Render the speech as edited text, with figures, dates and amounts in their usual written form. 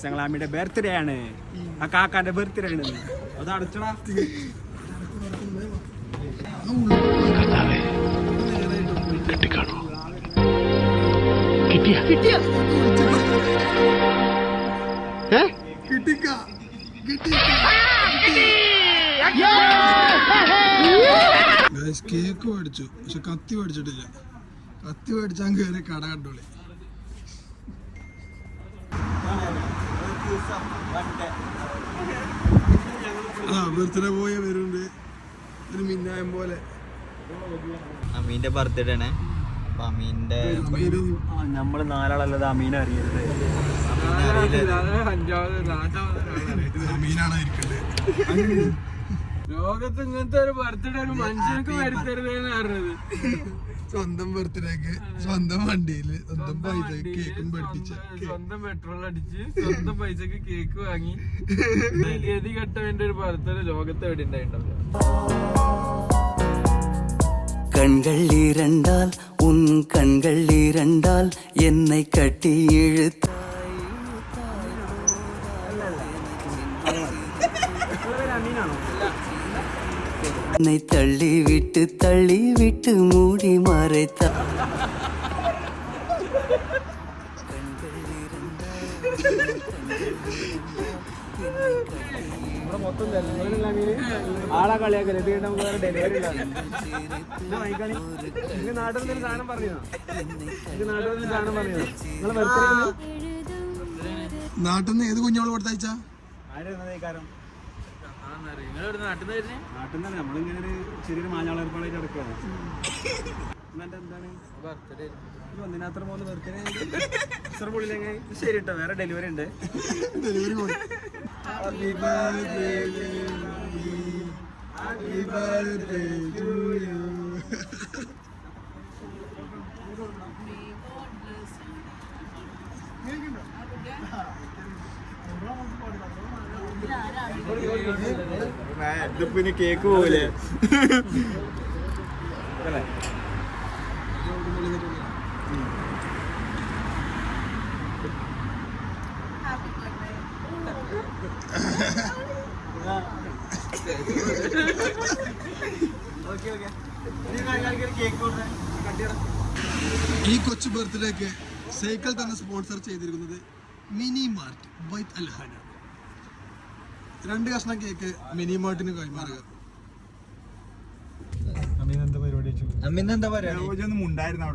ഞങ്ങൾ അമ്മയുടെ ബർത്ത്ഡേ ആണ്. ആ കാക്കാന്റെ ബർത്ത്ഡേ ആണ്. അത് അടച്ചടാ. കേക്ക് മേടിച്ചു, പക്ഷെ കത്തി മേടിച്ചിട്ടില്ല. കത്തി മേടിച്ചാൽ കയറി കട കണ്ടോളി. ബർത്ത്ഡേ പോയ വരുന്നുണ്ട് ഒരു മിന്നായം പോലെ. അമീന്റെ ബർത്ത്ഡേ ആണ്. അപ്പൊ അമീന്റെ നമ്മള് നാലാളല്ലത് അമീനെ അറിയരുത്. അമീനാണ് ഇരിക്കണ്ടേ. ലോകത്ത് ഇങ്ങനത്തെ ഒരു ബർത്ത്ഡേ ഒരു മനുഷ്യർക്ക് വരുത്തരുതെന്ന് പറഞ്ഞത്. സ്വന്തം ബർത്ത്ഡേക്ക് സ്വന്തം വണ്ടിയില് സ്വന്തം പൈസ കേക്കും പഠിപ്പിച്ച, സ്വന്തം പെട്രോൾ അടിച്ച് സ്വന്തം പൈസക്ക് കേക്ക് വാങ്ങി ഗതി കെട്ടവന്റെ ഒരു ബർത്ത്ഡേ ലോകത്ത് എവിടെ ഉണ്ടായിണ്ടാവില്ല. கண்கள் இரண்டால் உன் கண்கள் இரண்டால் என்னை கட்டி இழுத்தாய். என்னை தள்ளி விட்டு மூடி மறைத்தாய். ആളെ കളിയാക്കല്ലേ ഡെലിവറി നാട്ടിൽ നിന്ന് സാധനം പറഞ്ഞോ. നാട്ടിൽ നിന്ന് സാധനം പറഞ്ഞോ. നിങ്ങളെ ബർത്ത്ഡേ നാട്ടിൽ നിന്ന് ഏത് കുഞ്ഞോള് കൊടുത്തയച്ചാ? ആരും നാട്ടിൽ നിന്ന് നാട്ടിൽ നിന്ന് നമ്മളിങ്ങനെ ഒരു ചെറിയൊരു മാഞ്ഞാളേർപ്പാടായിട്ട് എടുക്കുകയാണ്. എന്താണ് ബർത്ത്ഡേ ഒന്നിനത്ര മൂന്ന് ബർത്ത്ഡേ ഇത്ര പുള്ളിലെങ്കിൽ ശരി കേട്ടോ. വേറെ ഡെലിവറി ഉണ്ട്. Delivery Happy birthday, happy birthday to you. പിന്നെ കേക്ക് പോലെ ഈ കൊച്ചു ബർത്ത്ഡേക്ക് സൈക്കിൾ തന്നെ സ്പോൺസർ ചെയ്തിരിക്കുന്നത് മിനി മാർട്ട് ബൈത്ത് അൽഹാന. 2 കഷ്ണം കേക്ക് മിനി മാർട്ടിന് കൈമാറുക. അമീൻ എന്താ പരിപാടി? ഉണ്ടായിരുന്നു അവിടെ.